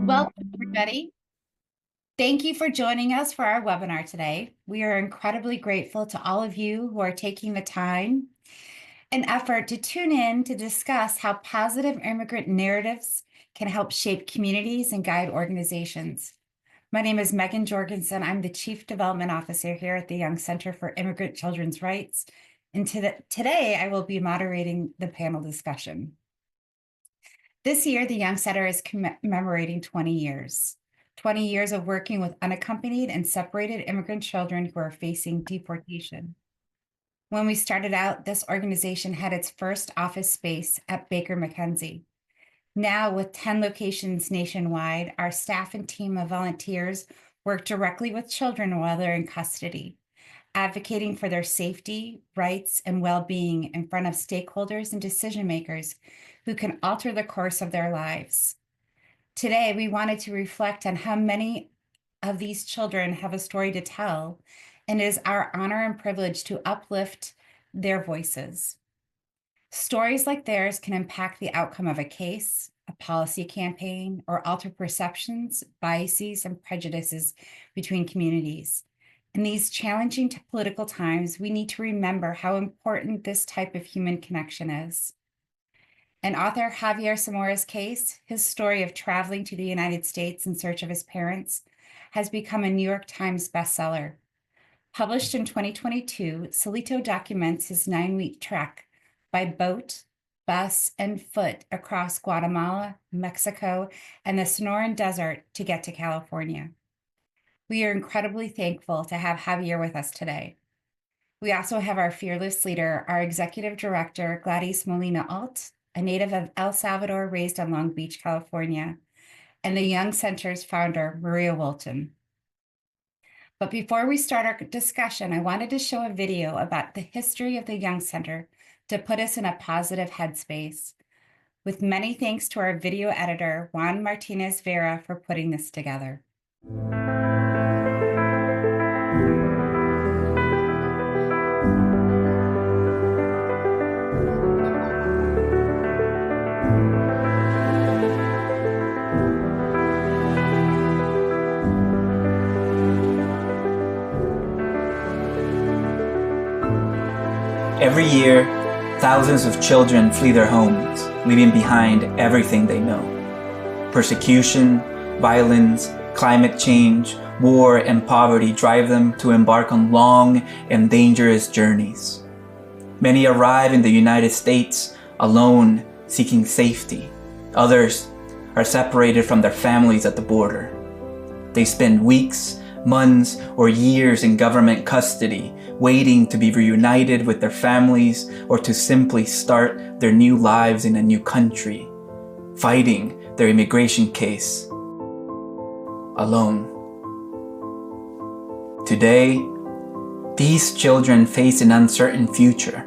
Welcome, everybody. Thank you for joining us for our webinar today. We are incredibly grateful to all of you who are taking the time and effort to tune in to discuss how positive immigrant narratives can help shape communities and guide organizations. My name is Megan Jorgensen. I'm the Chief Development Officer here at the Young Center for Immigrant Children's Rights. And today I will be moderating the panel discussion. This year, the Young Center is commemorating 20 years. 20 years of working with unaccompanied and separated immigrant children who are facing deportation. When we started out, this organization had its first office space at Baker McKenzie. Now, with 10 locations nationwide, our staff and team of volunteers work directly with children while they're in custody, advocating for their safety, rights, and well-being in front of stakeholders and decision makers who can alter the course of their lives. Today, we wanted to reflect on how many of these children have a story to tell, and it is our honor and privilege to uplift their voices. Stories like theirs can impact the outcome of a case, a policy campaign, or alter perceptions, biases, and prejudices between communities. In these challenging political times, we need to remember how important this type of human connection is. In author Javier Zamora's case, his story of traveling to the United States in search of his parents has become a New York Times bestseller. Published in 2022, Solito documents his 9-week trek by boat, bus, and foot across Guatemala, Mexico, and the Sonoran Desert to get to California. We are incredibly thankful to have Javier with us today. We also have our fearless leader, our executive director, Gladis Molina, a native of El Salvador raised on Long Beach, California, and the Young Center's founder, Maria Woltjen. But before we start our discussion, I wanted to show a video about the history of the Young Center to put us in a positive headspace. With many thanks to our video editor, Juan Martinez Vera, for putting this together. Every year, thousands of children flee their homes, leaving behind everything they know. Persecution, violence, climate change, war, and poverty drive them to embark on long and dangerous journeys. Many arrive in the United States alone, seeking safety. Others are separated from their families at the border. They spend weeks, months, or years in government custody, waiting to be reunited with their families or to simply start their new lives in a new country, fighting their immigration case alone. Today, these children face an uncertain future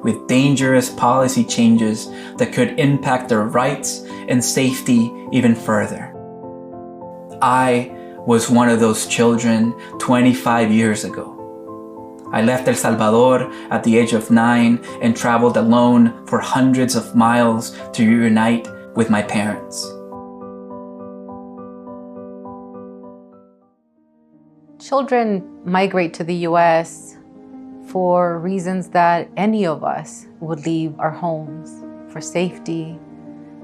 with dangerous policy changes that could impact their rights and safety even further. I was one of those children 25 years ago. I left El Salvador at the age of 9 and traveled alone for hundreds of miles to reunite with my parents. Children migrate to the US for reasons that any of us would leave our homes, for safety,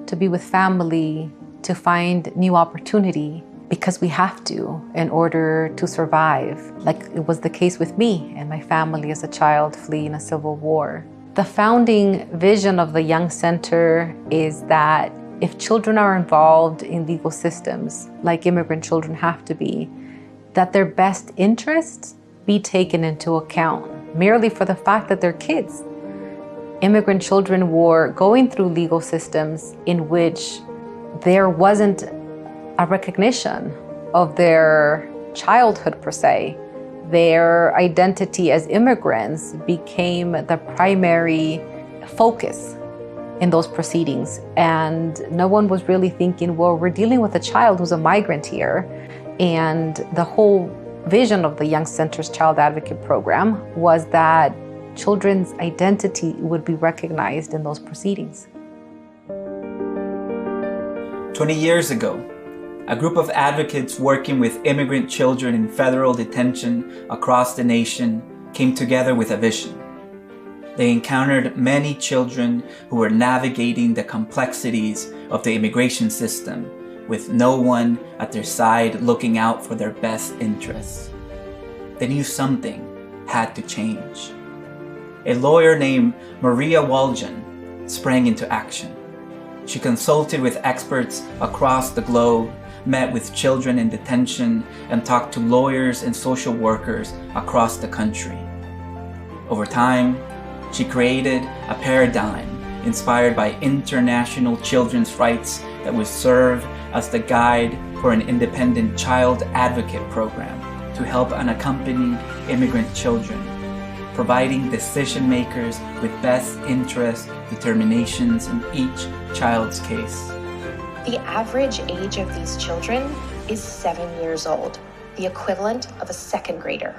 to be with family, to find new opportunity, because we have to in order to survive, like it was the case with me and my family as a child fleeing a civil war. The founding vision of the Young Center is that if children are involved in legal systems, like immigrant children have to be, that their best interests be taken into account, merely for the fact that they're kids. Immigrant children were going through legal systems in which there wasn't a recognition of their childhood per se. Their identity as immigrants became the primary focus in those proceedings. And no one was really thinking, well, we're dealing with a child who's a migrant here. And the whole vision of the Young Center's Child Advocate Program was that children's identity would be recognized in those proceedings. 20 years ago, a group of advocates working with immigrant children in federal detention across the nation came together with a vision. They encountered many children who were navigating the complexities of the immigration system with no one at their side looking out for their best interests. They knew something had to change. A lawyer named Maria Woltjen sprang into action. She consulted with experts across the globe, met with children in detention, and talked to lawyers and social workers across the country. Over time, she created a paradigm inspired by international children's rights that would serve as the guide for an independent child advocate program to help unaccompanied immigrant children, providing decision makers with best interest determinations in each child's case. The average age of these children is 7 years old, the equivalent of a second grader.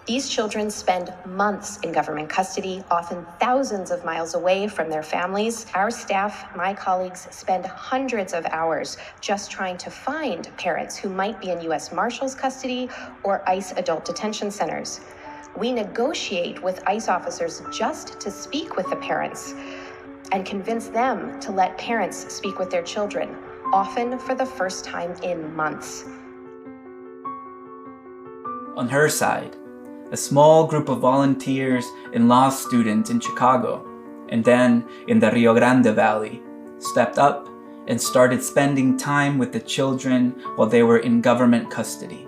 These children spend months in government custody, often thousands of miles away from their families. Our staff, my colleagues, spend hundreds of hours just trying to find parents who might be in U.S. Marshals custody or ICE adult detention centers. We negotiate with ICE officers just to speak with the parents and convince them to let parents speak with their children, often for the first time in months. On her side, a small group of volunteers and law students in Chicago, and then in the Rio Grande Valley, stepped up and started spending time with the children while they were in government custody.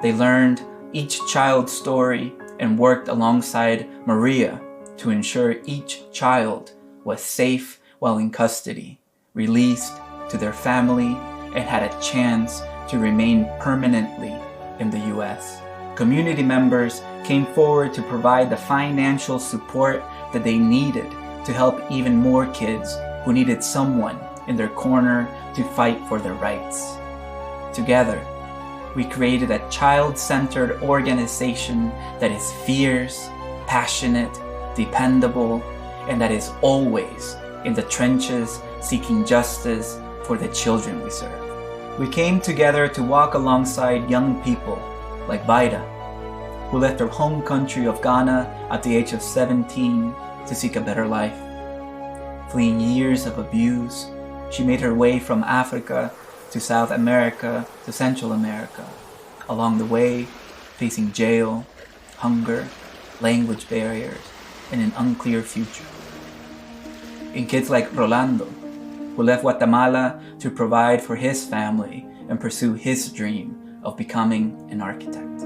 They learned each child's story and worked alongside Maria to ensure each child was safe while in custody, released to their family, and had a chance to remain permanently in the U.S. Community members came forward to provide the financial support that they needed to help even more kids who needed someone in their corner to fight for their rights. Together, we created a child-centered organization that is fierce, passionate, dependable, and that is always in the trenches seeking justice for the children we serve. We came together to walk alongside young people like Vida, who left her home country of Ghana at the age of 17 to seek a better life. Fleeing years of abuse, she made her way from Africa to South America to Central America, along the way facing jail, hunger, language barriers, and an unclear future. In kids like Rolando, who left Guatemala to provide for his family and pursue his dream of becoming an architect.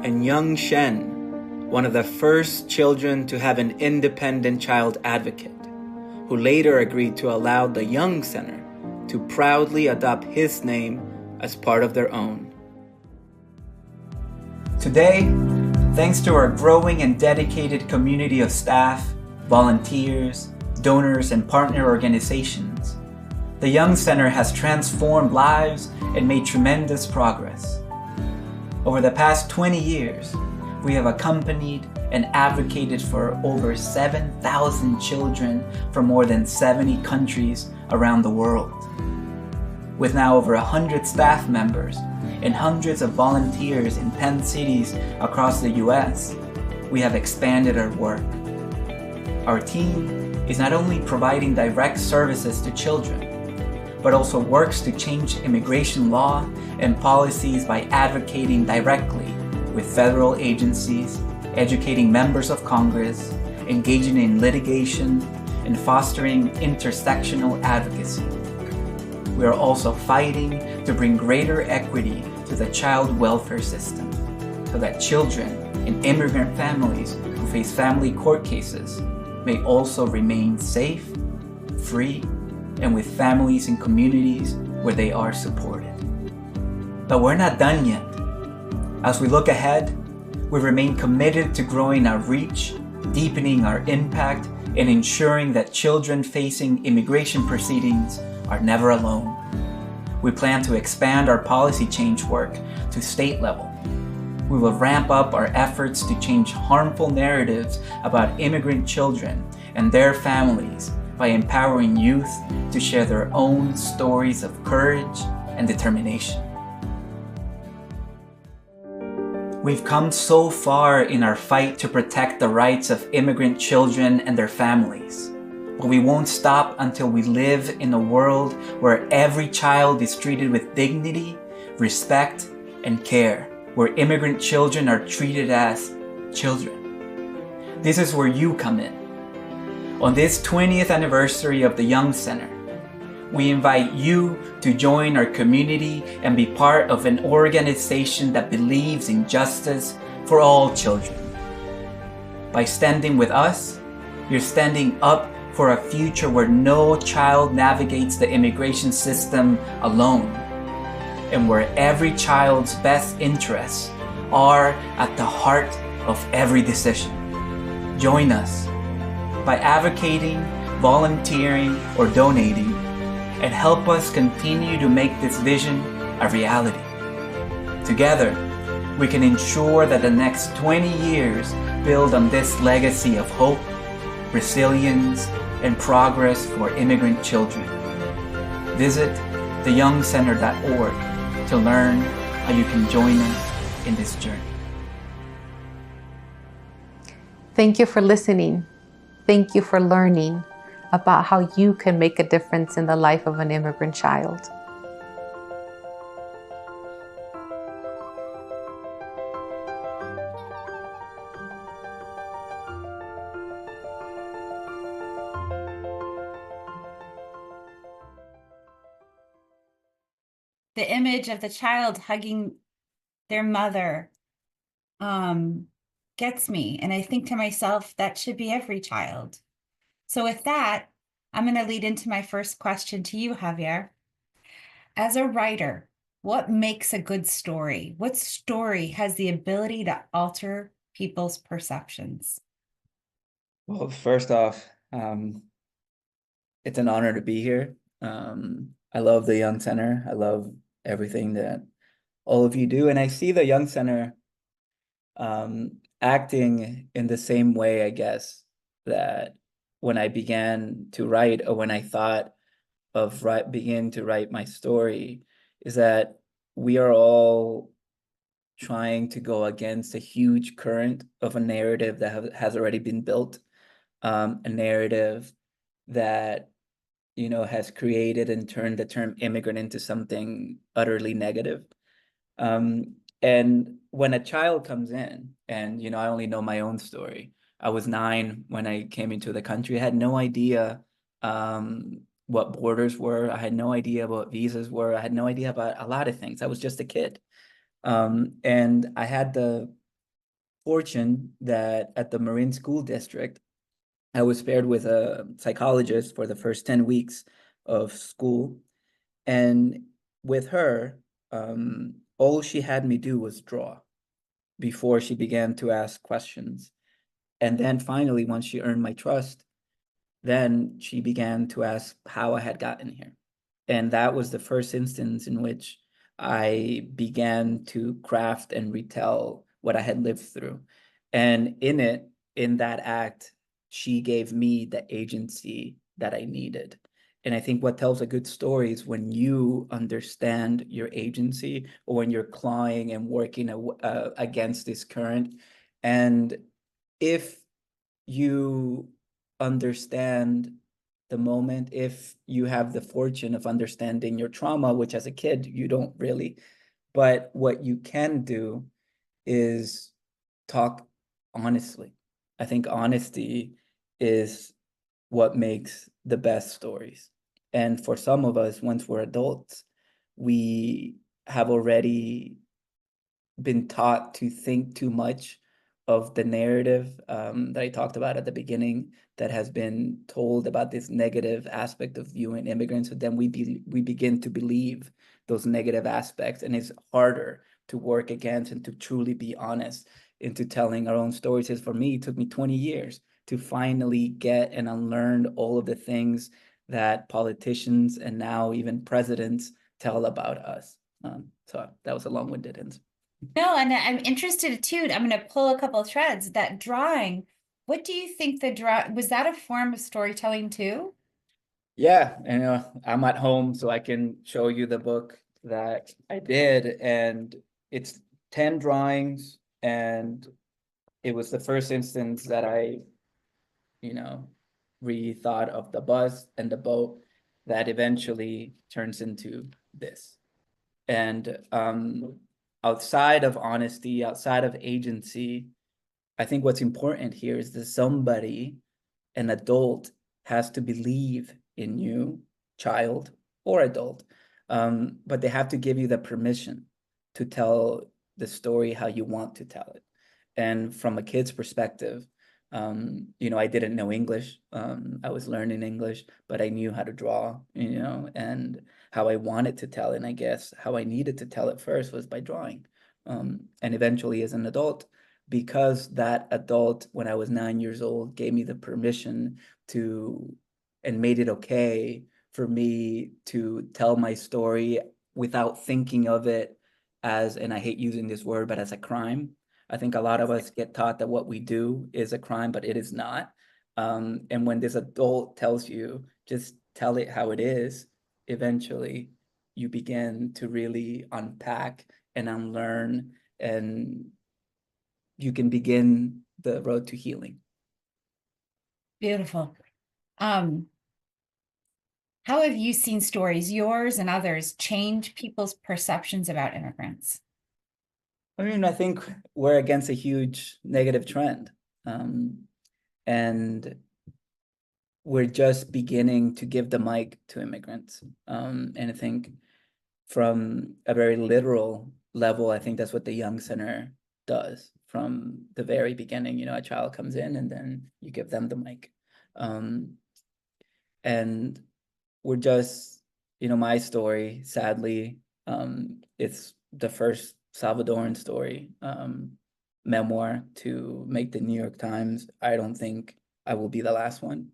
And young Shen, one of the first children to have an independent child advocate, who later agreed to allow the Young Center to proudly adopt his name as part of their own. Today, thanks to our growing and dedicated community of staff, volunteers, donors, and partner organizations, the Young Center has transformed lives and made tremendous progress. Over the past 20 years, we have accompanied and advocated for over 7,000 children from more than 70 countries around the world. With now over 100 staff members and hundreds of volunteers in 10 cities across the US, we have expanded our work. Our team is not only providing direct services to children, but also works to change immigration law and policies by advocating directly with federal agencies, educating members of Congress, engaging in litigation, and fostering intersectional advocacy. We are also fighting to bring greater equity to the child welfare system so that children in immigrant families who face family court cases may also remain safe, free, and with families and communities where they are supported. But we're not done yet. As we look ahead, we remain committed to growing our reach, deepening our impact, and ensuring that children facing immigration proceedings are never alone. We plan to expand our policy change work to state level. We will ramp up our efforts to change harmful narratives about immigrant children and their families by empowering youth to share their own stories of courage and determination. We've come so far in our fight to protect the rights of immigrant children and their families, but we won't stop until we live in a world where every child is treated with dignity, respect, and care, where immigrant children are treated as children. This is where you come in. On this 20th anniversary of the Young Center, we invite you to join our community and be part of an organization that believes in justice for all children. By standing with us, you're standing up for a future where no child navigates the immigration system alone, and where every child's best interests are at the heart of every decision. Join us by advocating, volunteering, or donating, and help us continue to make this vision a reality. Together, we can ensure that the next 20 years build on this legacy of hope, resilience, and progress for immigrant children. Visit theyoungcenter.org to learn how you can join us in this journey. Thank you for listening. Thank you for learning about how you can make a difference in the life of an immigrant child. The image of the child hugging their mother gets me. And I think to myself, that should be every child. So with that, I'm going to lead into my first question to you, Javier. As a writer, what makes a good story? What story has the ability to alter people's perceptions? Well, first off, it's an honor to be here. I love the Young Center. I love everything that all of you do. And I see the Young Center acting in the same way, I guess, that when I began to write, or when I thought of begin to write my story, is that we are all trying to go against a huge current of a narrative that has already been built, a narrative that, you know, has created and turned the term immigrant into something utterly negative. And when a child comes in, and, you know, I only know my own story. I was 9 when I came into the country. I had no idea what borders were. I had no idea what visas were. I had no idea about a lot of things. I was just a kid. And I had the fortune that at the Marin School District, I was paired with a psychologist for the first 10 weeks of school. And with her, all she had me do was draw before she began to ask questions. And then finally, once she earned my trust, then she began to ask how I had gotten here. And that was the first instance in which I began to craft and retell what I had lived through. And in that act, she gave me the agency that I needed. And I think what tells a good story is when you understand your agency, or when you're clawing and working against this current. And if you understand the moment, if you have the fortune of understanding your trauma, which as a kid, you don't really, but what you can do is talk honestly. I think honesty is what makes the best stories. And for some of us, once we're adults, we have already been taught to think too much of the narrative that I talked about at the beginning, that has been told about this negative aspect of viewing immigrants. So then we begin to believe those negative aspects, and it's harder to work against and to truly be honest into telling our own stories. As for me, it took me 20 years to finally get and unlearn all of the things that politicians and now even presidents tell about us. So that was a long-winded answer. No, and I'm interested too. I'm going to pull a couple of threads. That drawing, what do you think was that a form of storytelling too? Yeah, and I'm at home, so I can show you the book that I did, and it's 10 drawings, and it was the first instance that I, you know, rethought of the bus and the boat that eventually turns into this. And outside of honesty, outside of agency, I think what's important here is that somebody, an adult, has to believe in you, child or adult, but they have to give you the permission to tell the story how you want to tell it. And from a kid's perspective, I didn't know English. I was learning English, but I knew how to draw, and how I wanted to tell it. And I guess how I needed to tell it first was by drawing. And eventually as an adult, because that adult, when I was 9 years old, gave me the permission to, and made it okay for me to tell my story without thinking of it as, and I hate using this word, but as a crime. I think a lot of us get taught that what we do is a crime, but it is not. And when this adult tells you, just tell it how it is, eventually you begin to really unpack and unlearn, and you can begin the road to healing. Beautiful. How have you seen stories, yours and others, change people's perceptions about immigrants? I mean, I think we're against a huge negative trend. And we're just beginning to give the mic to immigrants. And I think from a very literal level, I think that's what the Young Center does from the very beginning. A child comes in and then you give them the mic. And we're just, my story, sadly, it's the first Salvadoran story, memoir to make the New York Times. I don't think I will be the last one.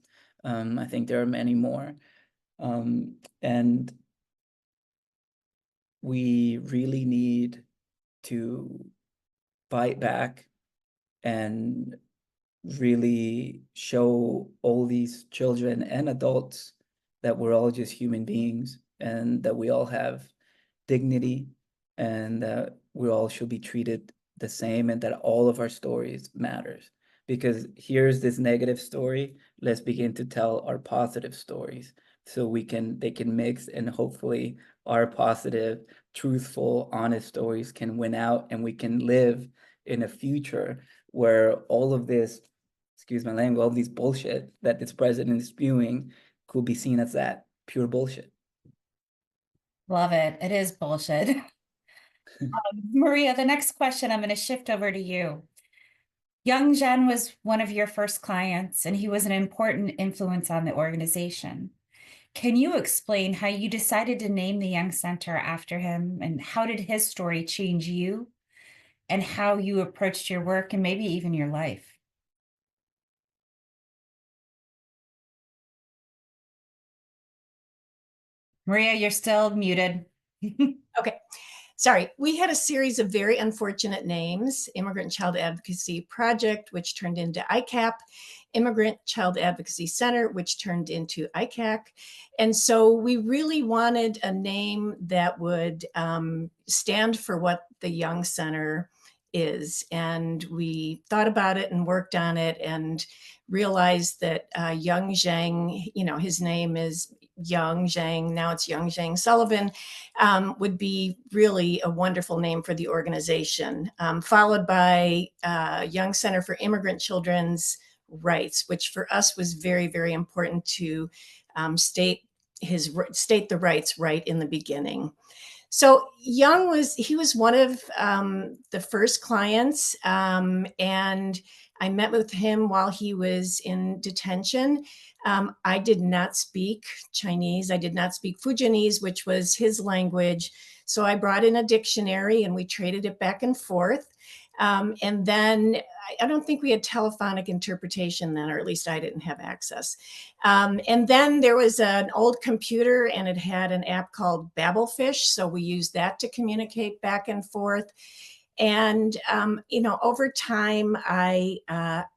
I think there are many more. And we really need to fight back and really show all these children and adults that we're all just human beings, and that we all have dignity, and that we all should be treated the same, and that all of our stories matters. Because here's this negative story, let's begin to tell our positive stories, so they can mix, and hopefully our positive, truthful, honest stories can win out, and we can live in a future where all of this, excuse my language, all of these bullshit that this president is spewing could be seen as that pure bullshit. Love it. It is bullshit. Maria, the next question, I'm going to shift over to you. Young Jen was one of your first clients, and he was an important influence on the organization. Can you explain how you decided to name the Young Center after him, and how did his story change you, and how you approached your work and maybe even your life? Maria, you're still muted. Okay. Sorry, we had a series of very unfortunate names: Immigrant Child Advocacy Project, which turned into ICAP, Immigrant Child Advocacy Center, which turned into ICAC. And so we really wanted a name that would stand for what the Young Center is. And we thought about it and worked on it and realized that Young Zhang, his name is Young Zhang, now it's Young Zhang Sullivan, would be really a wonderful name for the organization, followed by Young Center for Immigrant Children's Rights, which for us was very, very important to state the rights right in the beginning. So Young was one of the first clients, and I met with him while he was in detention. I did not speak Chinese. I did not speak Fujianese, which was his language. So I brought in a dictionary and we traded it back and forth. And then I don't think we had telephonic interpretation then, or at least I didn't have access. And then there was an old computer and it had an app called Babelfish. So we used that to communicate back and forth. And, over time, I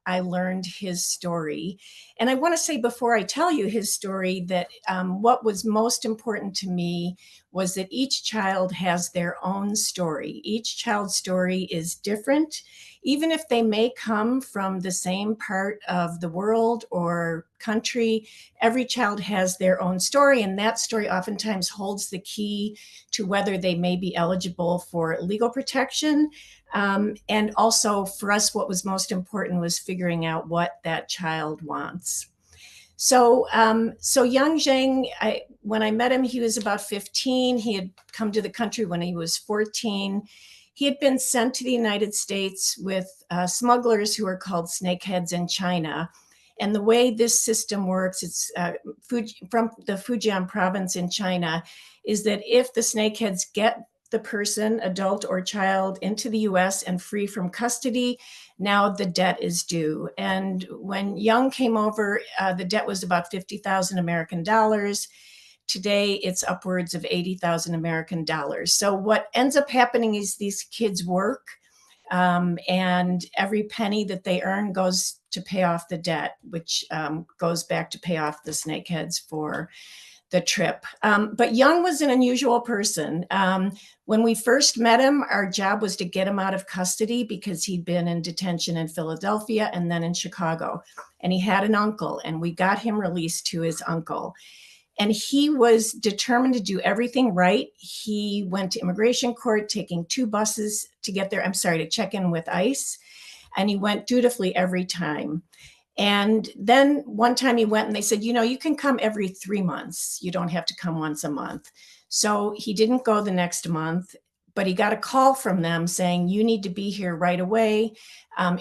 I learned his story. And I want to say before I tell you his story that what was most important to me was that each child has their own story. Each child's story is different, even if they may come from the same part of the world or country. Every child has their own story, and that story oftentimes holds the key to whether they may be eligible for legal protection. And also for us, what was most important was figuring out what that child wants. So young Zhang, when I met him, he was about 15. He had come to the country when he was 14. He had been sent to the United States with smugglers who are called snakeheads in China. And the way this system works, it's from the Fujian province in China, is that if the snakeheads get the person, adult or child, into the US and free from custody, now the debt is due. And when Young came over, the debt was about 50,000 American dollars. Today, it's upwards of 80,000 American dollars. So what ends up happening is these kids work, and every penny that they earn goes to pay off the debt, which goes back to pay off the snakeheads for the trip. But Young was an unusual person. When we first met him, our job was to get him out of custody because he'd been in detention in Philadelphia and then in Chicago. And he had an uncle, and we got him released to his uncle. And he was determined to do everything right. He went to immigration court, taking 2 buses to get there. To check in with ICE. And he went dutifully every time. And then one time he went and they said, you can come every 3 months. You don't have to come once a month. So he didn't go the next month, but he got a call from them saying, you need to be here right away,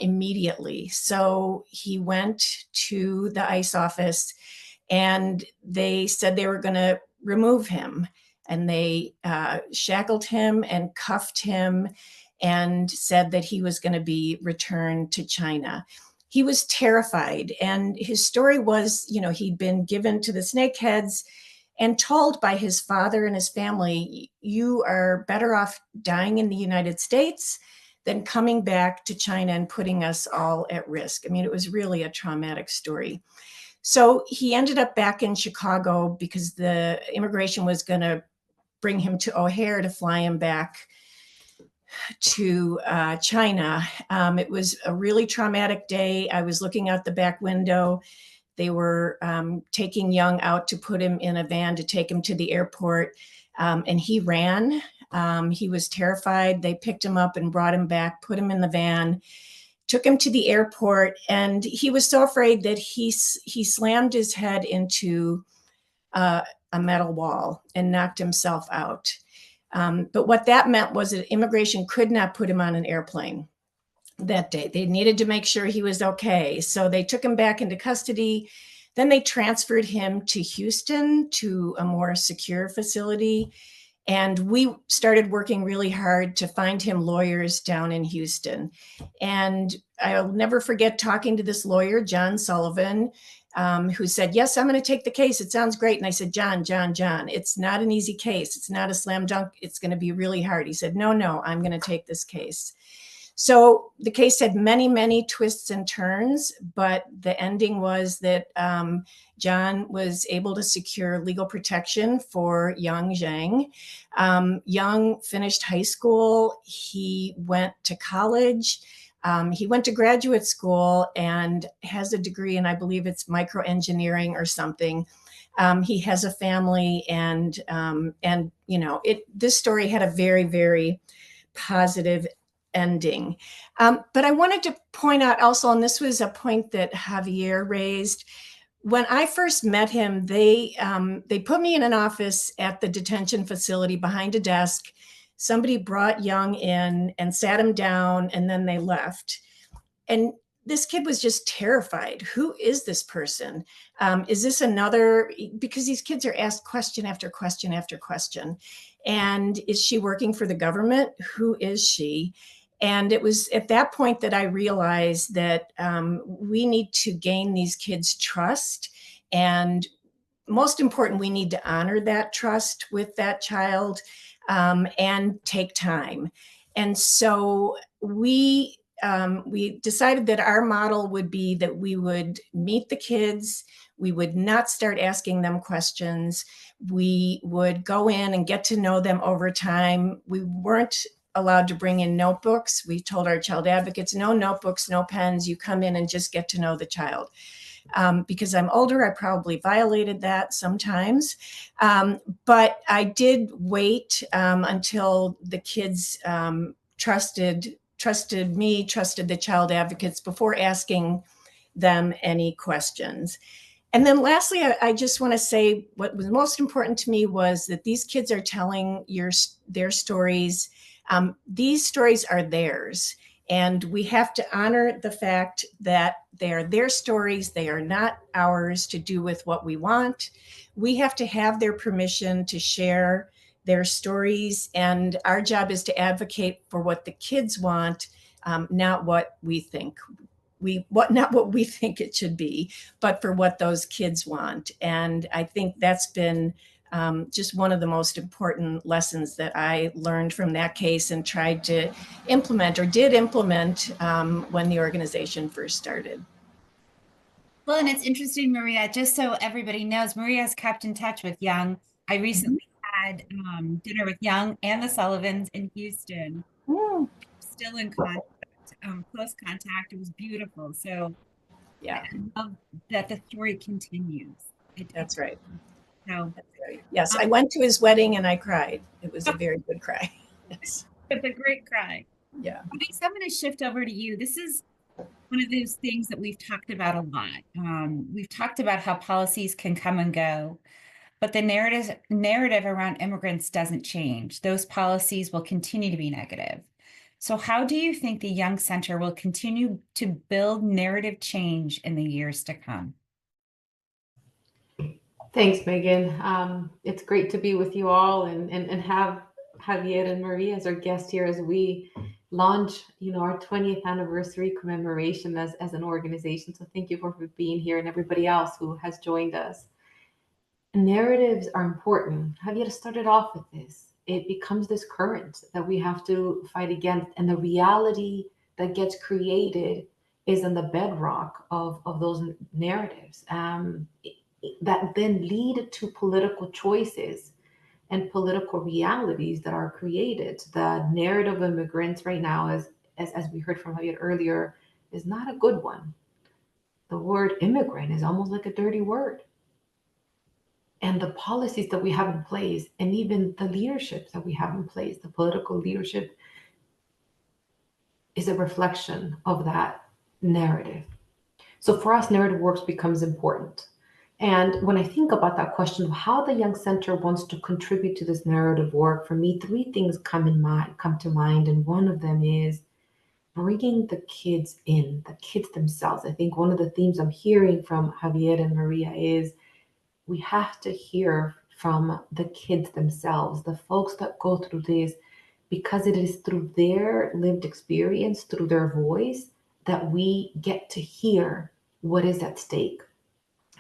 immediately. So he went to the ICE office and they said they were going to remove him. And they shackled him and cuffed him and said that he was going to be returned to China. He was terrified. And his story was, he'd been given to the snakeheads and told by his father and his family, you are better off dying in the United States than coming back to China and putting us all at risk. I mean, it was really a traumatic story. So he ended up back in Chicago because the immigration was going to bring him to O'Hare to fly him back to China. It was a really traumatic day. I was looking out the back window. They were taking Young out to put him in a van to take him to the airport, and he ran. He was terrified. They picked him up and brought him back, put him in the van, took him to the airport, and he was so afraid that he slammed his head into a metal wall and knocked himself out. But what that meant was that immigration could not put him on an airplane that day. They needed to make sure he was okay. So they took him back into custody. Then they transferred him to Houston to a more secure facility. And we started working really hard to find him lawyers down in Houston. And I'll never forget talking to this lawyer, John Sullivan, who said, yes, I'm going to take the case. It sounds great. And I said, John, it's not an easy case. It's not a slam dunk. It's going to be really hard. He said, no, I'm going to take this case. So the case had many, many twists and turns, but the ending was that John was able to secure legal protection for Young Zhang. Young finished high school. He went to college. He went to graduate school and has a degree in, I believe it's microengineering or something. He has a family, and this story had a very, very positive ending. But I wanted to point out also, and this was a point that Javier raised, when I first met him, they put me in an office at the detention facility behind a desk. Somebody brought Young in and sat him down, and then they left. And this kid was just terrified. Who is this person? Is this another? Because these kids are asked question after question after question. And is she working for the government? Who is she? And it was at that point that I realized that we need to gain these kids' trust. And most important, we need to honor that trust with that child and take time. And so we we decided that our model would be that we would meet the kids. We would not start asking them questions. We would go in and get to know them over time. We weren't allowed to bring in notebooks. We told our child advocates, no notebooks, no pens. You come in and just get to know the child. Because I'm older, I probably violated that sometimes. But I did wait until the kids trusted me, trusted the child advocates before asking them any questions. And then lastly, I just want to say what was most important to me was that these kids are telling their stories. These stories are theirs. And we have to honor the fact that they are their stories. They are not ours to do with what we want. We have to have their permission to share their stories. And our job is to advocate for what the kids want, not what we think. Not what we think it should be, but for what those kids want. And I think that's been just one of the most important lessons that I learned from that case and tried to implement or did implement when the organization first started. Well, and it's interesting, Maria, just so everybody knows, Maria's kept in touch with Young. I recently had dinner with Young and the Sullivans in Houston. Mm. Still in contact, close contact. It was beautiful. So Yeah, I love that the story continues. that's right. So, yes, I went to his wedding and I cried. It was a very good cry. Yes. It's a great cry. Yeah. Okay, so I'm going to shift over to you. This is one of those things that we've talked about a lot. We've talked about how policies can come and go, but the narrative around immigrants doesn't change. Those policies will continue to be negative. So how do you think the Young Center will continue to build narrative change in the years to come? Thanks, Megan. It's great to be with you all and have Javier and Maria as our guest here as we launch, our 20th anniversary commemoration as an organization. So thank you for being here and everybody else who has joined us. Narratives are important. Javier started off with this. It becomes this current that we have to fight against, and the reality that gets created is in the bedrock of those narratives. That then lead to political choices and political realities that are created. The narrative of immigrants right now, as we heard from Javier earlier, is not a good one. The word immigrant is almost like a dirty word. And the policies that we have in place, and even the leadership that we have in place, the political leadership, is a reflection of that narrative. So for us, narrative works becomes important. And when I think about that question of how the Young Center wants to contribute to this narrative work, for me, three things come to mind. And one of them is bringing the kids in, the kids themselves. I think one of the themes I'm hearing from Javier and Maria is we have to hear from the kids themselves, the folks that go through this, because it is through their lived experience, through their voice, that we get to hear what is at stake,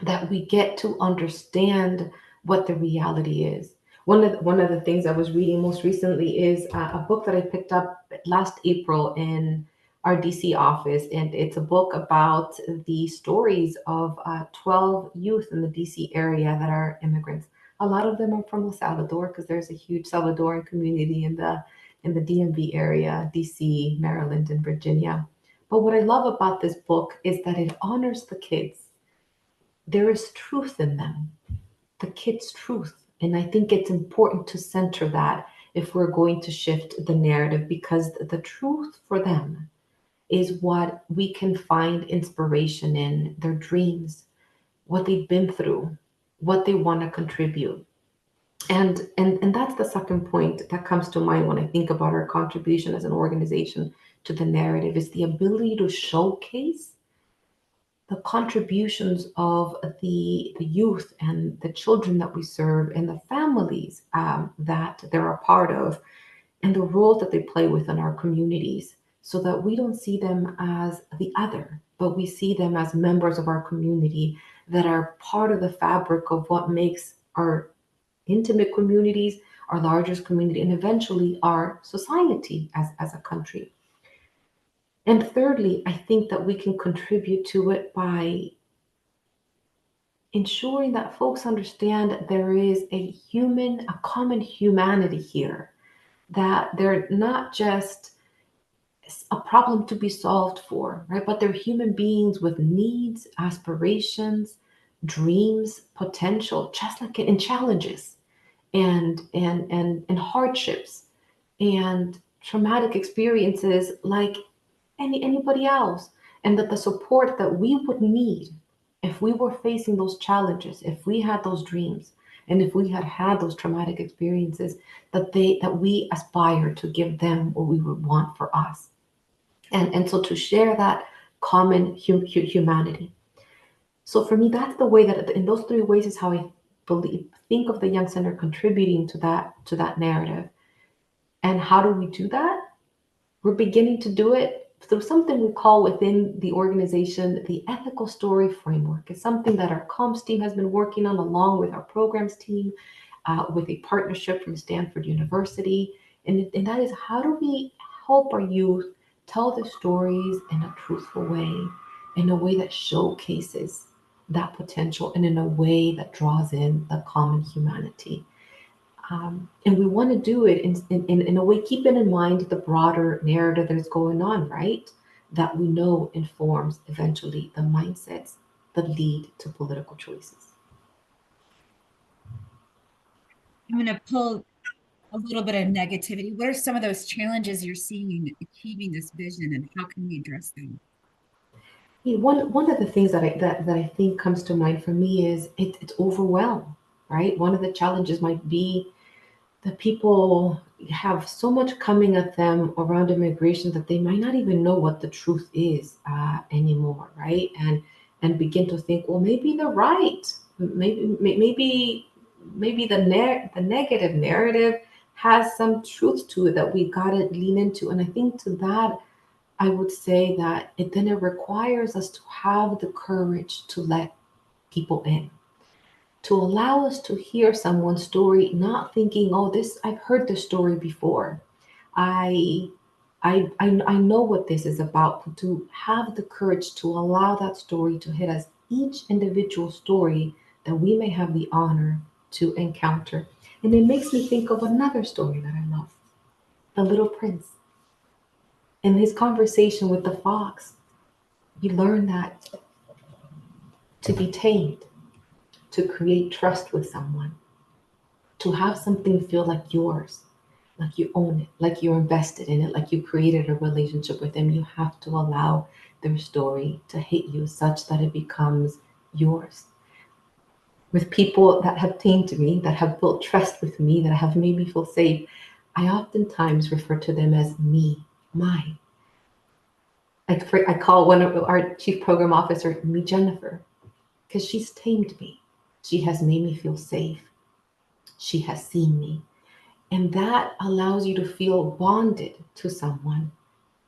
that we get to understand what the reality is. One of the things I was reading most recently is a book that I picked up last April in our DC office, and it's a book about the stories of 12 youth in the DC area that are immigrants. A lot of them are from El Salvador because there's a huge Salvadoran community in the DMV area, DC, Maryland, and Virginia. But what I love about this book is that it honors the kids. There is truth in them, the kids' truth. And I think it's important to center that if we're going to shift the narrative, because the truth for them is what we can find inspiration in, their dreams, what they've been through, what they want to contribute. And that's the second point that comes to mind when I think about our contribution as an organization to the narrative, is the ability to showcase the contributions of the youth and the children that we serve and the families that they're a part of, and the roles that they play within our communities, so that we don't see them as the other, but we see them as members of our community that are part of the fabric of what makes our intimate communities, our largest community, and eventually our society as a country. And thirdly, I think that we can contribute to it by ensuring that folks understand that there is a common humanity here, that they're not just a problem to be solved for, right? But they're human beings with needs, aspirations, dreams, potential, just like in challenges and hardships and traumatic experiences like anybody else. And that the support that we would need if we were facing those challenges, if we had those dreams, and if we had had those traumatic experiences, that we aspire to give them what we would want for us. And so to share that common humanity. So for me, that's the way that in those three ways is how I think of the Young Center contributing to that narrative. And how do we do that? We're beginning to do it through something we call within the organization the ethical story framework. It's something that our comms team has been working on along with our programs team, with a partnership from Stanford University. And that is, how do we help our youth tell their stories in a truthful way, in a way that showcases that potential, and in a way that draws in the common humanity. And we want to do it in a way, keeping in mind the broader narrative that's going on, right? That we know informs eventually the mindsets that lead to political choices. I'm going to pull a little bit of negativity. What are some of those challenges you're seeing in achieving this vision, and how can we address them? One of the things that I think comes to mind for me is it's overwhelm, right? One of the challenges might be that people have so much coming at them around immigration that they might not even know what the truth is anymore, right? And begin to think, well, maybe they're right. Maybe the negative narrative has some truth to it that we got to lean into. And I think to that, I would say that it requires us to have the courage to let people in, to allow us to hear someone's story, not thinking, oh, this, I've heard this story before. I I know what this is about, but to have the courage to allow that story to hit us, each individual story that we may have the honor to encounter. And it makes me think of another story that I love, The Little Prince. In his conversation with the fox, we learn that to be tamed, to create trust with someone, to have something feel like yours, like you own it, like you're invested in it, like you created a relationship with them, you have to allow their story to hit you such that it becomes yours. With people that have tamed me, that have built trust with me, that have made me feel safe, I oftentimes refer to them as me, mine. I call one of our chief program officer me Jennifer, because she's tamed me. She has made me feel safe. She has seen me. And that allows you to feel bonded to someone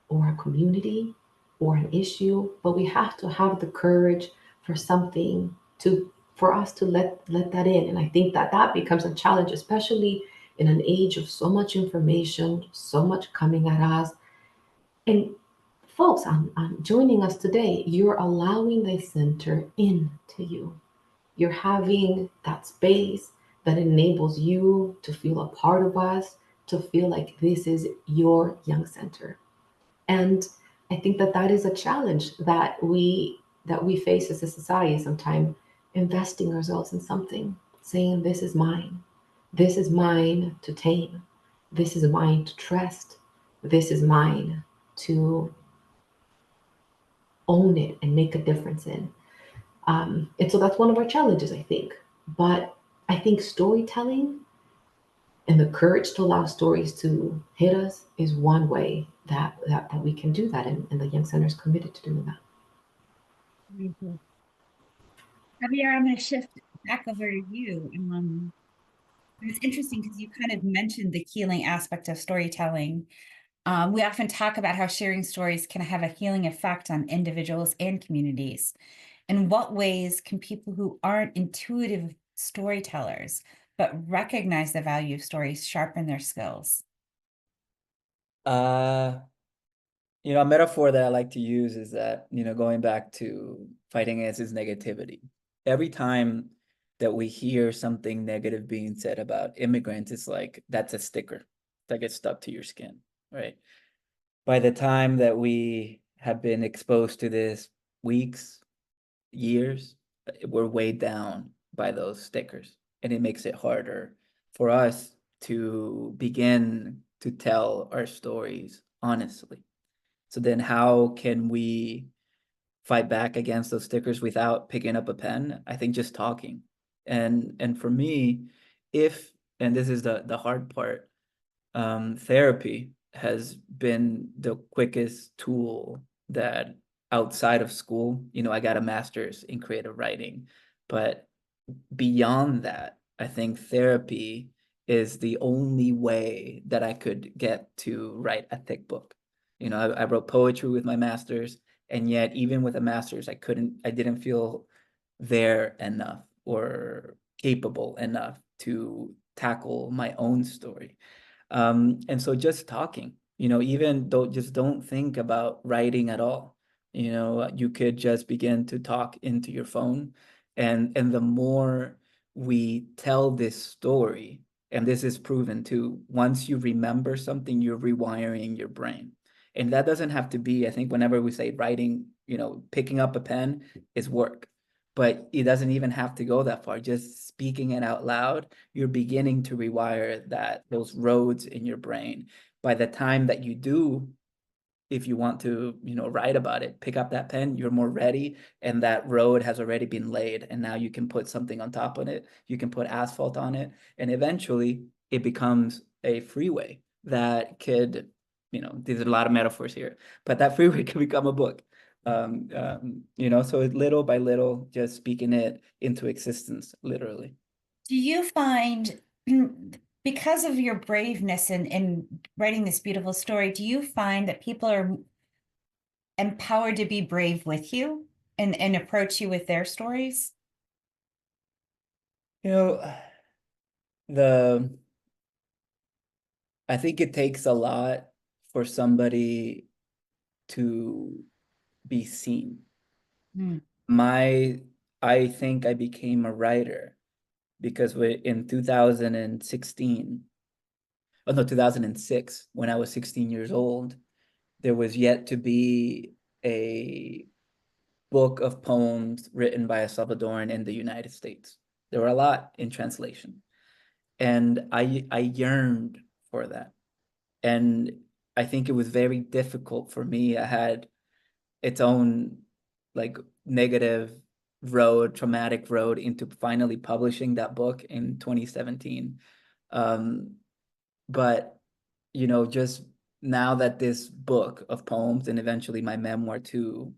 or a community or an issue. But we have to have the courage for something for us to let that in. And I think that becomes a challenge, especially in an age of so much information, so much coming at us. And folks, on joining us today, you're allowing the center into you. You're having that space that enables you to feel a part of us, to feel like this is your Young Center. And I think that is a challenge that we face as a society sometimes, investing ourselves in something, saying this is mine to tame, this is mine to trust, this is mine to own it and make a difference in. And so that's one of our challenges, I think. But I think storytelling and the courage to allow stories to hit us is one way that we can do that. And the Young Center is committed to doing that. Mhm. Javier, I'm going to shift back over to you. It's interesting because you kind of mentioned the healing aspect of storytelling. We often talk about how sharing stories can have a healing effect on individuals and communities. In what ways can people who aren't intuitive storytellers but recognize the value of stories sharpen their skills? Uh, A metaphor that I like to use is that, going back to fighting against this negativity. Every time that we hear something negative being said about immigrants, it's like that's a sticker that gets stuck to your skin, right? By the time that we have been exposed to this weeks, years, we're weighed down by those stickers, and it makes it harder for us to begin to tell our stories honestly. So then how can we fight back against those stickers without picking up a pen? I think just talking. And for me, if and this is the hard part, therapy has been the quickest tool that outside of school, I got a master's in creative writing, but beyond that, I think therapy is the only way that I could get to write a thick book. I wrote poetry with my master's, and yet even with a master's, I didn't feel there enough or capable enough to tackle my own story. And so just talking, even don't think about writing at all. You could just begin to talk into your phone. And the more we tell this story, and this is proven too, once you remember something, you're rewiring your brain. And that doesn't have to be, I think whenever we say writing, picking up a pen is work. But it doesn't even have to go that far. Just speaking it out loud, you're beginning to rewire those roads in your brain. By the time that you do, if you want to, write about it, pick up that pen, you're more ready, and that road has already been laid. And now you can put something on top of it. You can put asphalt on it, and eventually it becomes a freeway that could, there's a lot of metaphors here, but that freeway can become a book. So little by little, just speaking it into existence, literally. Do you find, because of your braveness in writing this beautiful story, do you find that people are empowered to be brave with you and approach you with their stories? You know, the I think it takes a lot for somebody to be seen. Mm. I think I became a writer because in 2016, oh no, 2006, when I was 16 years old, there was yet to be a book of poems written by a Salvadoran in the United States. There were a lot in translation. And I yearned for that. And I think it was very difficult for me. I had its own like negative road, traumatic road into finally publishing that book in 2017. But, just now that this book of poems and eventually my memoir too,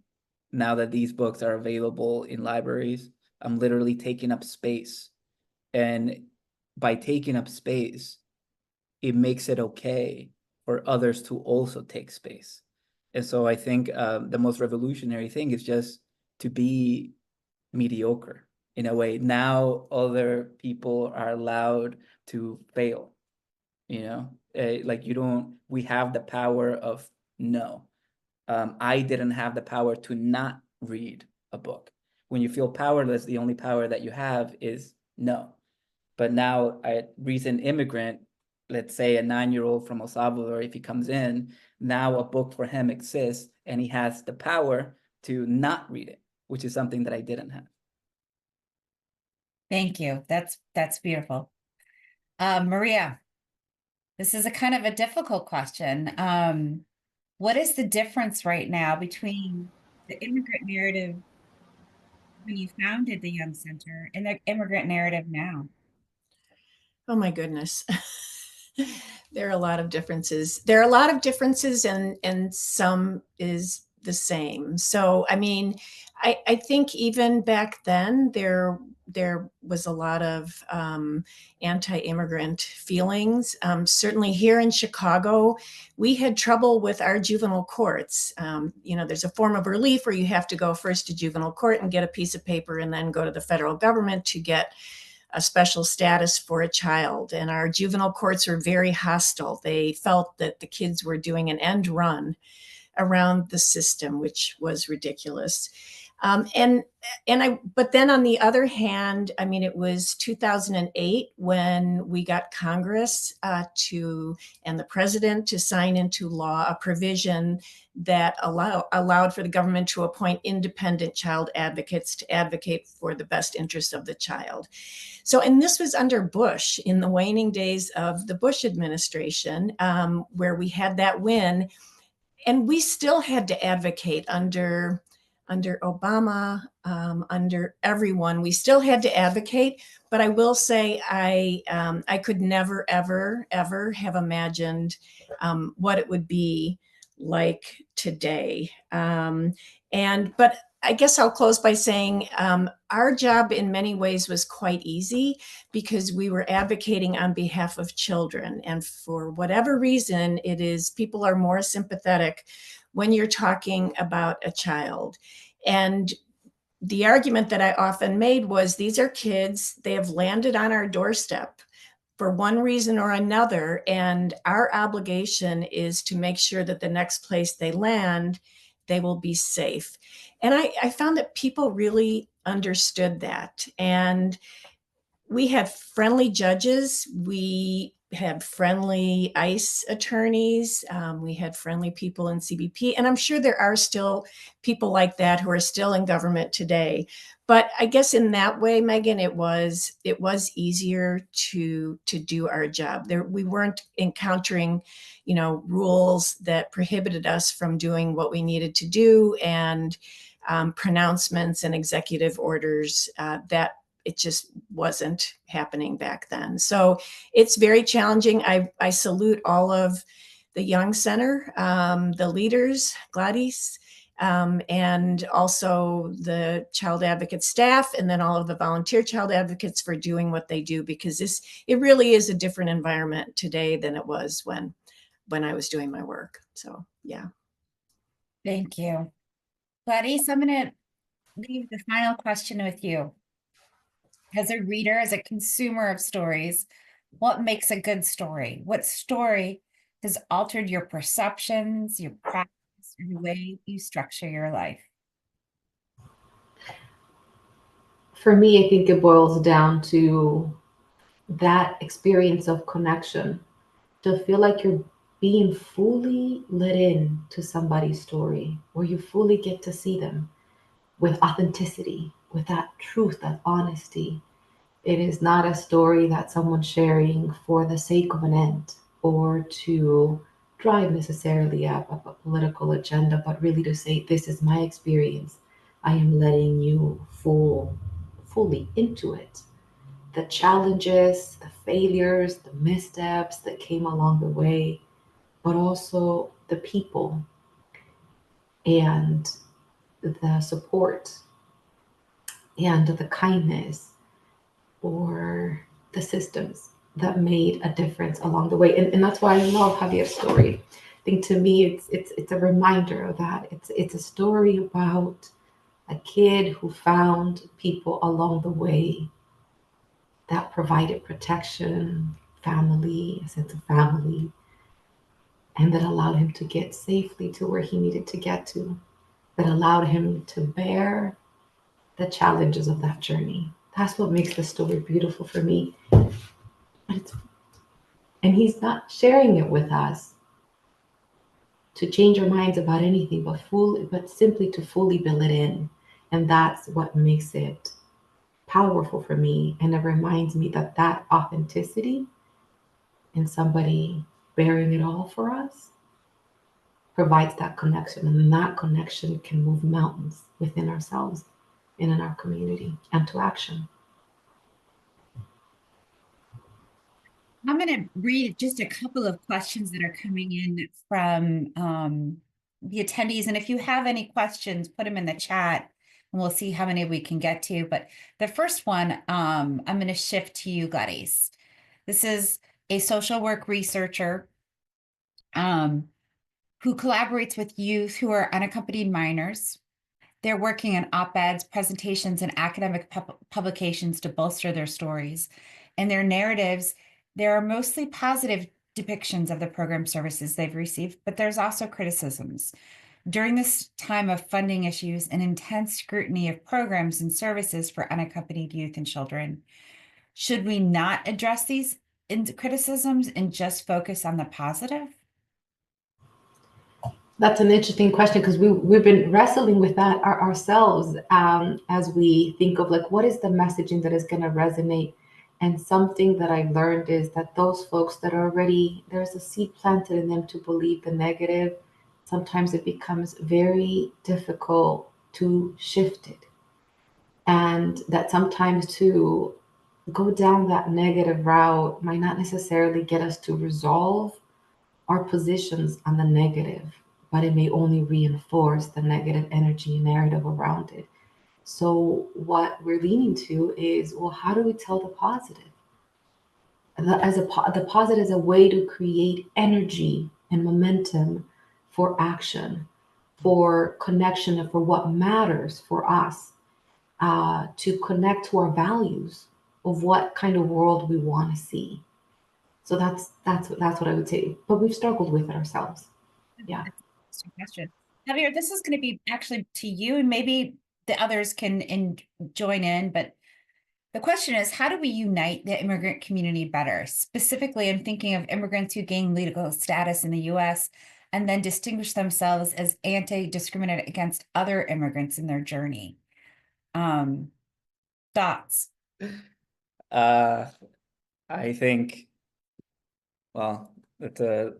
now that these books are available in libraries, I'm literally taking up space. And by taking up space, it makes it okay for others to also take space. And so I think the most revolutionary thing is just to be mediocre in a way. Now other people are allowed to fail, like we have the power of no. I didn't have the power to not read a book. When you feel powerless, the only power that you have is no. But now a recent immigrant, let's say a 9-year-old from El Salvador, if he comes in, now a book for him exists and he has the power to not read it, which is something that I didn't have. Thank you. That's beautiful. Maria, this is a kind of a difficult question. What is the difference right now between the immigrant narrative when you founded the Young Center and the immigrant narrative now? Oh my goodness. There are a lot of differences. There are a lot of differences, and some is the same. So, I mean, I think even back then there was a lot of anti-immigrant feelings. Certainly here in Chicago, we had trouble with our juvenile courts. There's a form of relief where you have to go first to juvenile court and get a piece of paper and then go to the federal government to get a special status for a child. And our juvenile courts were very hostile. They felt that the kids were doing an end run around the system, which was ridiculous. But then on the other hand, I mean, it was 2008 when we got Congress and the president to sign into law a provision that allowed for the government to appoint independent child advocates to advocate for the best interests of the child. So, and this was under Bush, in the waning days of the Bush administration, where we had that win, and we still had to advocate under Obama, under everyone. We still had to advocate, but I will say I could never, ever, ever have imagined what it would be like today. But I guess I'll close by saying our job in many ways was quite easy because we were advocating on behalf of children. And for whatever reason, people are more sympathetic when you're talking about a child. And the argument that I often made was, these are kids, they have landed on our doorstep for one reason or another, and our obligation is to make sure that the next place they land, they will be safe. And I found that people really understood that. And we had friendly judges. We had friendly ICE attorneys. We had friendly people in CBP. And I'm sure there are still people like that who are still in government today. But I guess in that way, Megan, it was easier to do our job. We weren't encountering, rules that prohibited us from doing what we needed to do, and pronouncements and executive orders that it just wasn't happening back then. So it's very challenging. I salute all of the Young Center, the leaders, Gladis, and also the child advocate staff, and then all of the volunteer child advocates for doing what they do, because it really is a different environment today than it was when I was doing my work. So, yeah. Thank you. Gladys, I'm going to leave the final question with you. As a reader, as a consumer of stories, what makes a good story? What story has altered your perceptions, your practice, or the way you structure your life? For me, I think it boils down to that experience of connection, to feel like you're being fully let in to somebody's story, where you fully get to see them with authenticity, with that truth, that honesty. It is not a story that someone's sharing for the sake of an end or to drive necessarily a political agenda, but really to say, this is my experience. I am letting you fully into it. The challenges, the failures, the missteps that came along the way, but also the people and the support and the kindness or the systems that made a difference along the way. And that's why I love Javier's story. I think to me, it's a reminder of that. It's a story about a kid who found people along the way that provided protection, family, a sense of family, and that allowed him to get safely to where he needed to get to, that allowed him to bear the challenges of that journey. That's what makes the story beautiful for me. And he's not sharing it with us to change our minds about anything, but simply to fully build it in. And that's what makes it powerful for me. And it reminds me that authenticity in somebody bearing it all for us provides that connection. And that connection can move mountains within ourselves and in our community and to action. I'm going to read just a couple of questions that are coming in from the attendees. And if you have any questions, put them in the chat and we'll see how many we can get to. But the first one, I'm going to shift to you, Gladys. This is a social work researcher who collaborates with youth who are unaccompanied minors. They're working on op-eds, presentations, and academic publications to bolster their stories. And their narratives, there are mostly positive depictions of the program services they've received, but there's also criticisms. During this time of funding issues and intense scrutiny of programs and services for unaccompanied youth and children, should we not address these criticisms and just focus on the positive? That's an interesting question because we've been wrestling with that ourselves as we think of like what is the messaging that is going to resonate. And something that I learned is that those folks that are already there's a seed planted in them to believe the negative, sometimes it becomes very difficult to shift it, and that sometimes to go down that negative route might not necessarily get us to resolve our positions on the negative, but it may only reinforce the negative energy narrative around it. So, what we're leaning to is well, how do we tell the positive? The positive is a way to create energy and momentum for action, for connection, and for what matters for us, to connect to our values of what kind of world we want to see. So that's what I would say. But we've struggled with it ourselves. Yeah. That's a question. Javier, this is going to be actually to you, and maybe the others can join in. But the question is, how do we unite the immigrant community better? Specifically, I'm thinking of immigrants who gain legal status in the U.S. and then distinguish themselves as anti-discriminate against other immigrants in their journey. Thoughts? I think, well, it's a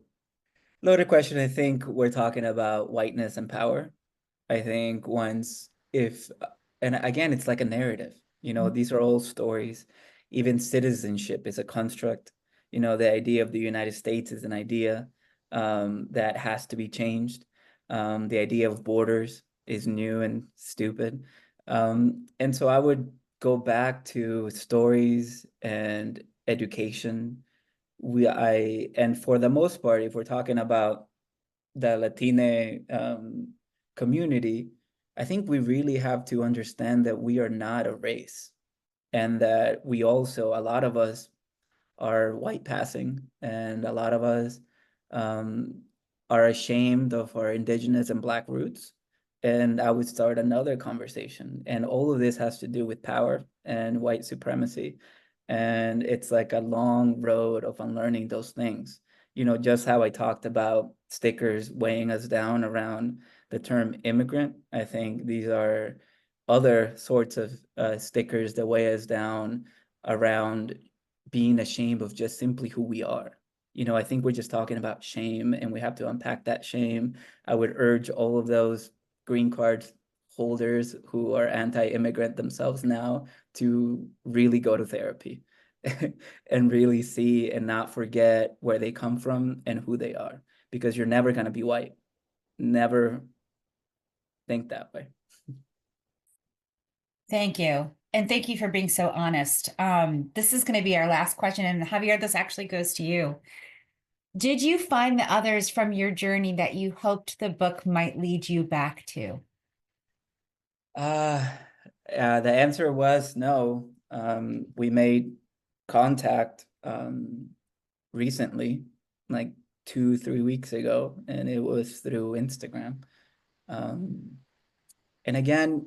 loaded question. I think we're talking about whiteness and power. I think and again, it's like a narrative, these are all stories. Even citizenship is a construct. The idea of the United States is an idea that has to be changed. The idea of borders is new and stupid. And so I would go back to stories and education. And for the most part, if we're talking about the Latine community, I think we really have to understand that we are not a race, and that we also, a lot of us are white passing, and a lot of us are ashamed of our indigenous and Black roots. And I would start another conversation. And all of this has to do with power and white supremacy. And it's like a long road of unlearning those things. Just how I talked about stickers weighing us down around the term immigrant, I think these are other sorts of stickers that weigh us down around being ashamed of just simply who we are. I think we're just talking about shame, and we have to unpack that shame. I would urge all of those green card holders who are anti-immigrant themselves now to really go to therapy and really see and not forget where they come from and who they are, because you're never going to be white. Never think that way. Thank you. And thank you for being so honest. This is going to be our last question. And Javier, this actually goes to you. Did you find the others from your journey that you hoped the book might lead you back to? The answer was no. We made contact recently, like 2-3 weeks ago, and it was through Instagram. And again,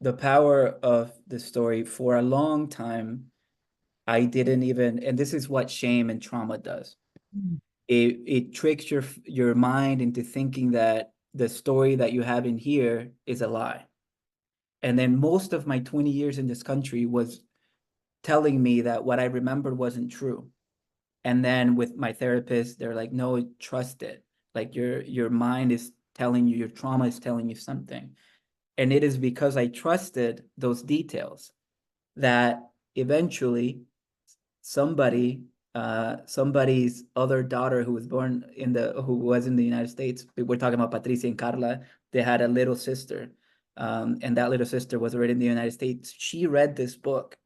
the power of the story, for a long time, I didn't even, and this is what shame and trauma does. It tricks your mind into thinking that the story that you have in here is a lie. And then most of my 20 years in this country was telling me that what I remembered wasn't true. And then with my therapist, they're like, no, trust it. Like your mind is telling you, your trauma is telling you something. And it is because I trusted those details that eventually somebody's other daughter who was in the United States, we're talking about Patricia and Carla, they had a little sister. And that little sister was already in the United States. She read this book,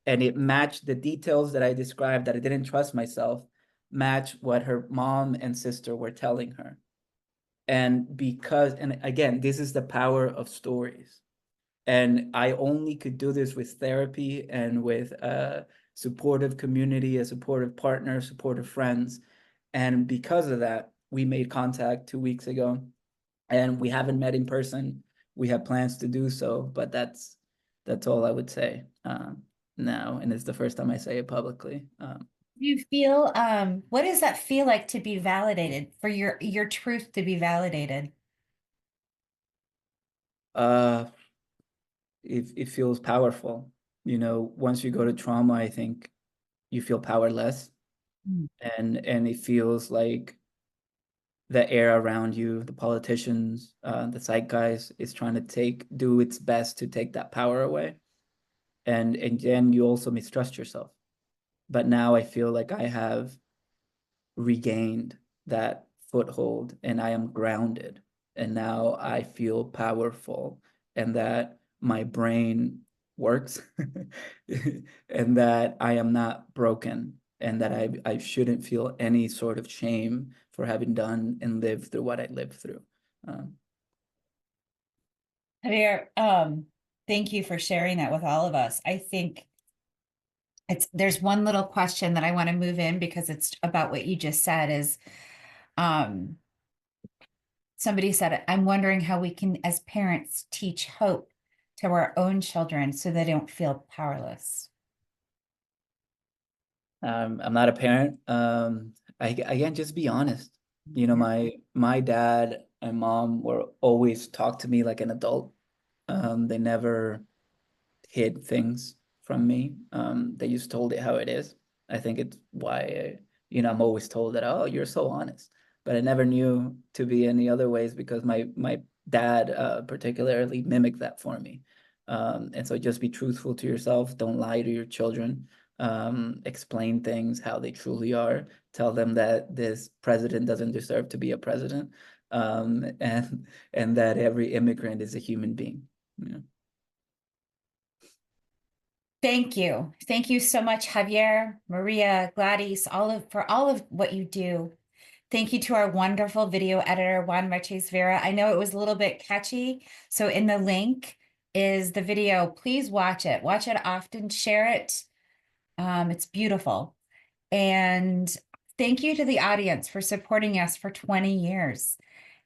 and it matched the details that I described, that I didn't trust myself, match what her mom and sister were telling her. And again, this is the power of stories. And I only could do this with therapy and with a supportive community, a supportive partner, supportive friends. And because of that, we made contact 2 weeks ago, and we haven't met in person. We have plans to do so, but that's all I would say now, and it's the first time I say it publicly. Do you feel what does that feel like to be validated, for your truth to be validated? Uh, it feels powerful. You know, once you go to trauma, I think you feel powerless, Mm. and it feels like the air around you, the politicians, the zeitgeist is trying to do its best to take that power away, and then you also mistrust yourself. But now I feel like I have regained that foothold and I am grounded. And now I feel powerful and that my brain works and that I am not broken and that I shouldn't feel any sort of shame for having done and lived through what I lived through. Javier, thank you for sharing that with all of us. I think there's one little question that I want to move in because it's about what you just said is um somebody said, I'm wondering how we can, as parents, teach hope to our own children so they don't feel powerless. I'm not a parent. I can't just be honest. You know, my dad and mom were always talk to me like an adult. They never hid things from me. They just told it how it is. I think it's why, I'm always told that, oh, you're so honest. But I never knew to be any other ways because my dad particularly mimicked that for me. And so just be truthful to yourself. Don't lie to your children. Explain things how they truly are. Tell them that this president doesn't deserve to be a president. And that every immigrant is a human being. Yeah. Thank you. Thank you so much, Javier, Maria, Gladys, for all of what you do. Thank you to our wonderful video editor, Juan Marches Vera. I know it was a little bit catchy. So in the link is the video. Please watch it. Watch it often, share it. It's beautiful. And thank you to the audience for supporting us for 20 years.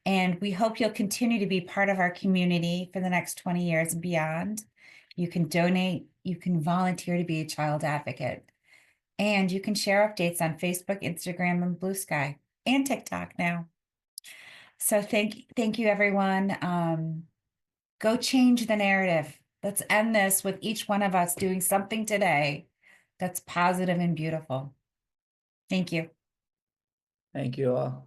And we hope you'll continue to be part of our community for the next 20 years and beyond. You can donate, you can volunteer to be a child advocate, and you can share updates on Facebook, Instagram, and Blue Sky, and TikTok now. So thank you, everyone. Go change the narrative. Let's end this with each one of us doing something today that's positive and beautiful. Thank you. Thank you all.